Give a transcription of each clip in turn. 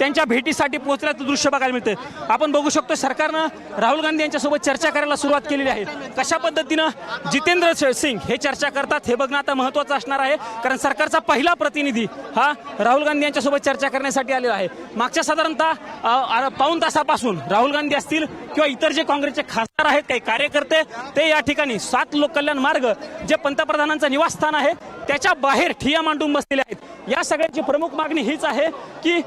त्यांच्या भेटीसाठी पोहोचल्याचं दृश्य बघायला मिळतं। आपण बघू शकतो सरकारनं राहुल गांधी यांच्यासोबत चर्चा करायला सुरुवात केलेली आहे। कशा पद्धतीनं जितेंद्र सिंग हे चर्चा करतात हे बघणं आता महत्त्वाचं असणार आहे, कारण सरकारचा पहिला प्रतिनिधी हा राहुल गांधी यांच्यासोबत चर्चा करण्यासाठी आलेला आहे। मागच्या साधारणतः पाऊण तासापासून राहुल गांधी असतील किंवा इतर जे काँग्रेसचे खासदार आहेत काही कार्यकर्ते ते या ठिकाणी 7 लोककल्याण मार्ग जे पंतप्रधानांचं निवासस्थान आहे त्याच्या बाहेर ठिय्या मांडून बसलेले आहेत। या सगळ्याची प्रमुख मागणी हीच आहे की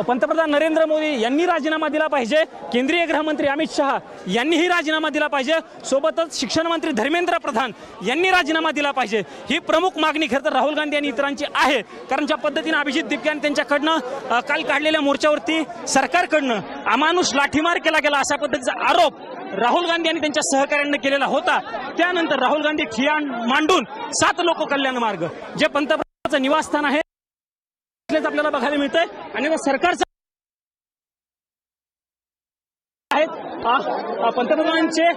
पंतप्रधान नरेंद्र मोदी यांनी राजीनामा दिला पाहिजे, केंद्रीय गृहमंत्री अमित शहा यांनीही राजीनामा दिला पाहिजे, सोबतच शिक्षण मंत्री धर्मेंद्र प्रधान यांनी राजीनामा दिला पाहिजे। ही प्रमुख मागणी खरं तर राहुल गांधी आणि इतरांची आहे, कारण ज्या पद्धतीने अभिजित दिपक्यान त्यांच्याकडनं काल काढलेल्या मोर्चावरती सरकारकडनं अमानुष लाठीमार केला गेला अशा पद्धतीचा आरोप राहुल गांधी यांनी त्यांच्या सहकाऱ्यांना केलेला होता। त्यानंतर राहुल गांधी ठिय्या मांडून 7 लोक कल्याण मार्ग जे पंतप्रधानांचं निवासस्थान आहे आपल्याला बघायला मिळतंय आणि सरकारचं आहेत पंतप्रधानांचे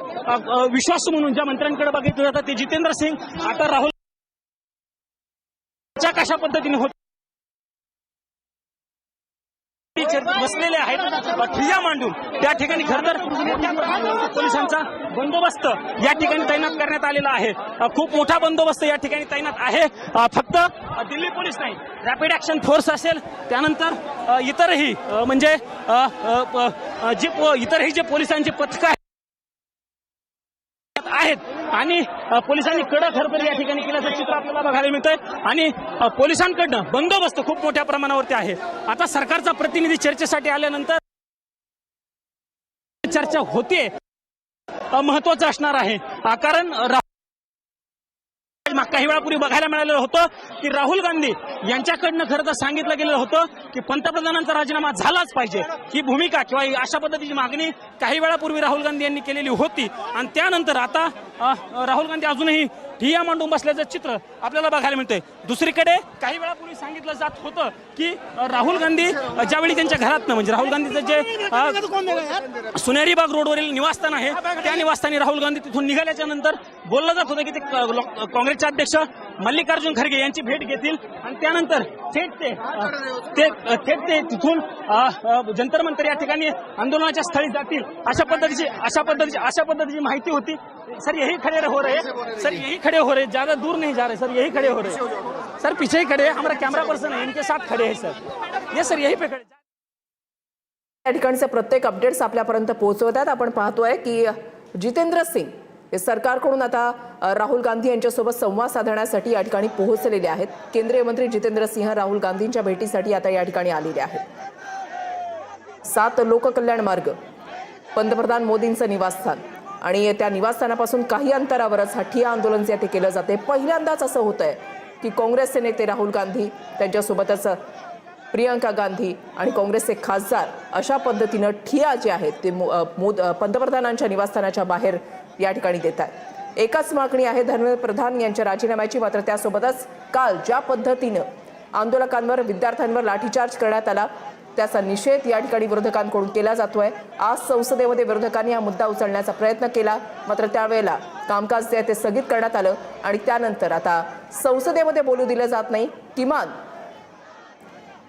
विश्वासू म्हणून ज्या मंत्र्यांकडे बघितलं जातं ते जितेंद्र सिंग आता राहुल कशा पद्धतीने होत बसलेले आहेत ठिय्या मांडून त्या ठिकाणी खरं तर पोलिसांचा बंदोबस्त या ठिकाणी तैनात करण्यात आलेला आहे। खूप मोठा बंदोबस्त या ठिकाणी तैनात आहे। फक्त दिल्ली पोलीस नाही, रॅपिड ऍक्शन फोर्स असेल, त्यानंतर इतरही म्हणजे इतरही जे पोलिसांची पथकं आहेत आणि पोलिसांनी कडक हरकत या ठिकाणी केल्याचं चित्र आपल्याला बघायला मिळतंय आणि पोलिसांकडनं बंदोबस्त खूप मोठ्या प्रमाणावरती आहे। आता सरकारचा प्रतिनिधी चर्चेसाठी आल्यानंतर चर्चा होते महत्वाचं असणार आहे, कारण काही वेळापूर्वी बघायला मिळालेलं होतं की राहुल गांधी यांच्याकडनं खरं तर सांगितलं गेलेलं होतं की पंतप्रधानांचा राजीनामा झालाच पाहिजे। ही भूमिका किंवा अशा पद्धतीची मागणी काही वेळापूर्वी राहुल गांधी यांनी केलेली होती आणि त्यानंतर आता राहुल गांधी अजूनही ठिय्या मांडून बसल्याचं चित्र आपल्याला बघायला मिळतंय। दुसरीकडे काही वेळापूर्वी सांगितलं जात होतं की राहुल गांधी ज्यावेळी त्यांच्या घरातनं म्हणजे राहुल गांधीचं जे सुनेरी बाग रोडवरील निवासस्थान आहे त्या निवासस्थानी राहुल गांधी तिथून निघाल्याच्या नंतर बोललं जात होतं की ते काँग्रेसचे अध्यक्ष मल्लिकार्जुन खरगे यांची भेट घेतील आणि त्यानंतर थेट ते तिथून जंतर मंतर या ठिकाणी आंदोलनाच्या स्थळी जातील अशा पद्धतीची माहिती होती। सर यही खड़े हो रहे, सर यही खड़े हो रहे, ज्यादा दूर नहीं जा रहे सर, यही खड़े हो रहे सर, पीछे ही खड़े हैं, हमारा कैमरा पर्सन है इनके साथ खड़े हैं सर, ये सर यही पे खड़े। या ठिकाणचे प्रत्येक अपडेट्स आपल्यापर्यंत पोहोचवतात। आपण पाहतोय की जितेंद्र सिंग हे सरकारकडून आता राहुल गांधी यांच्यासोबत संवाद साधण्यासाठी या ठिकाणी पोहोचलेले आहेत। केंद्रीय मंत्री जितेंद्र सिंह राहुल गांधींच्या भेटीसाठी आता या ठिकाणी आलेले आहेत। 7 लोककल्याण मार्ग पंतप्रधान मोदींचं निवासस्थान आणि त्या निवासस्थानापासून काही अंतरावरच हा ठिय्या आंदोलन जे ते केलं जाते। पहिल्यांदाच असं होतंय की काँग्रेसचे नेते राहुल गांधी त्यांच्यासोबतच प्रियंका गांधी आणि काँग्रेसचे खासदार अशा पद्धतीनं ठिय्या जे आहेत ते पंतप्रधानांच्या निवासस्थानाच्या बाहेर या ठिकाणी देत आहेत। एकच मागणी आहे धर्मेंद्र प्रधान यांच्या राजीनाम्याची, मात्र त्यासोबतच काल ज्या पद्धतीनं आंदोलकांवर विद्यार्थ्यांवर लाठीचार्ज करण्यात आला त्याचा निषेध या ठिकाणी विरोधकांकडून केला जातोय। आज संसदेमध्ये विरोधकांनी हा मुद्दा उचलण्याचा प्रयत्न केला, मात्र त्यावेळेला कामकाज जे ते स्थगित करण्यात आलं आणि त्यानंतर आता संसदेमध्ये बोलू दिलं जात नाही। किमान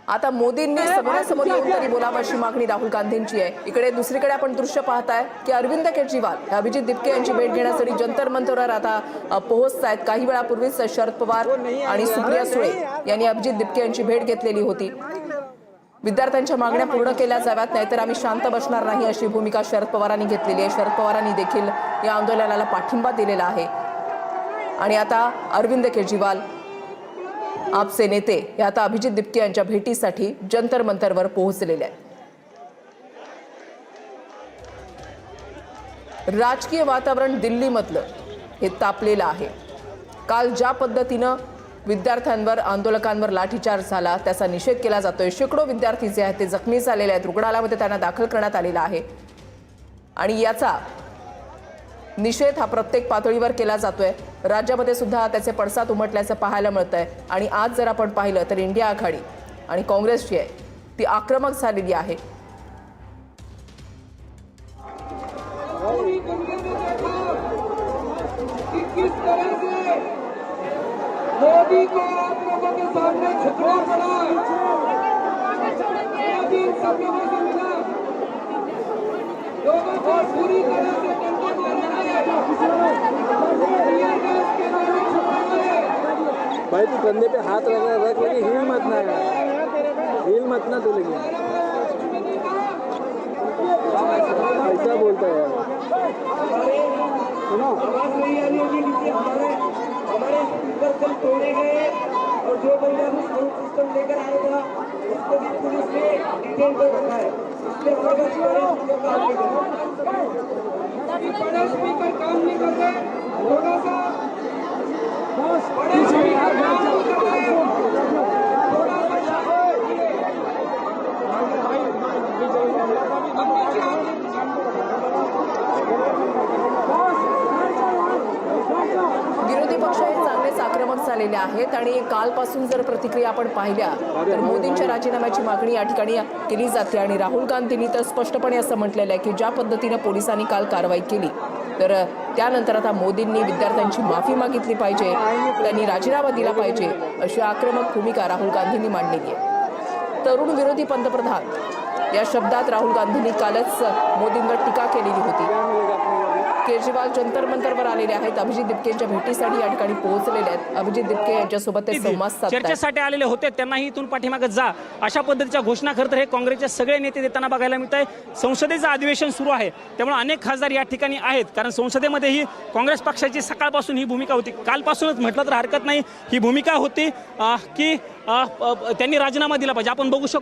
आता मोदींनी समोरासमोर येऊन तरी बोलावं अशी मागणी राहुल गांधींची आहे। इकडे दुसरीकडे आपण दृश्य पाहताय की अरविंद केजरीवाल अभिजित दिपके यांची भेट घेण्यासाठी जंतर मंतरवर आता पोहोचत आहेत। काही वेळापूर्वीच शरद पवार आणि सुप्रिया सुळे यांनी अभिजित दिपके यांची भेट घेतलेली होती। विद्यार्थ्यांच्या मागण्या पूर्ण केल्या जाव्यात, नाहीतर आम्ही शांत बसणार नाही अशी भूमिका शरद पवारांनी घेतलेली आहे। शरद पवारांनी देखील या आंदोलनाला पाठिंबा दिलेला आहे आणि आता अरविंद केजरीवाल आपचे नेते हे आता अभिजित दिपके यांच्या भेटीसाठी जंतर मंतरवर पोहोचलेले आहेत। राजकीय वातावरण दिल्लीमधलं हे तापलेलं आहे। काल ज्या पद्धतीनं विद्यार्थ्यांवर आंदोलकांवर लाठीचार्ज झाला त्याचा निषेध केला जातोय। शेकडो विद्यार्थी जे आहेत ते जखमी झालेले आहेत, रुग्णालयामध्ये त्यांना दाखल करण्यात आलेला आहे आणि याचा निषेध हा प्रत्येक पातळीवर केला जातोय। राज्यामध्ये सुद्धा त्याचे पडसाद उमटल्याचं पाहायला मिळतंय आणि आज जर आपण पाहिलं तर इंडिया आघाडी आणि काँग्रेस जी आहे ती आक्रमक झालेली आहे। मोदी को आप लोगों के सामने झुकना पड़ा। सब लोगों को मिला, लोगों को पूरी तरह से कंट्रोल करना है। टीयर गैस के द्वारा छुपाना है। भाई तू कंधे पे हाथ रख लगे, हिल मत ना यार, हिल मत ना तू, लेकिन ऐसा बोलता है यार। सुनो, आवाज नहीं आ रही होगी क्योंकि हमारे स्पीकर कल तोड़े गए और जो बंदा भी साउंड सिस्टम लेकर आएगा उसको भी पुलिस ने डिटेन कर रखा है। इसलिए बड़े स्पीकर काम नहीं कर रहे, थोड़ा सा बड़े स्पीकर काम नहीं कर रहे, थोड़ा सा विरोधी पक्ष हे चांगलेच आक्रमक झालेले आहेत आणि कालपासून जर प्रतिक्रिया आपण पाहिल्या तर मोदींच्या राजीनाम्याची मागणी या ठिकाणी केली जाते आणि राहुल गांधींनी तर स्पष्टपणे असं म्हटलेलं आहे की ज्या पद्धतीनं पोलिसांनी काल कारवाई केली तर त्यानंतर आता मोदींनी विद्यार्थ्यांची माफी मागितली पाहिजे, त्यांनी राजीनामा दिला पाहिजे अशी आक्रमक भूमिका राहुल गांधींनी मांडलेली आहे. तरुण विरोधी पंतप्रधान या शब्दात राहुल गांधींनी कालच मोदींवर टीका केलेली होती. केजरीवाल जंतर मंतरवर आलेले आहेत, अभिजित दिपकेंच्या भेटीसाठी या ठिकाणी पोहोचलेले आहेत. अभिजित दिपके यांच्यासोबत ते संवाद साधतात. चर्चेसाठी आलेले होते, त्यांनाही इथून पाठीमागे जा अशा पद्धतीच्या घोषणा खरं तर हे काँग्रेसचे सगळे नेते देताना बघायला मिळत आहे. संसदेचं अधिवेशन सुरू आहे त्यामुळे अनेक खासदार या ठिकाणी आहेत, कारण संसदेमध्येही काँग्रेस पक्षाची सकाळपासून ही भूमिका होती. कालपासूनच म्हटलं तर हरकत नाही, ही भूमिका होती की त्यांनी राजीनामा दिला पाहिजे. आपण बघू शकतो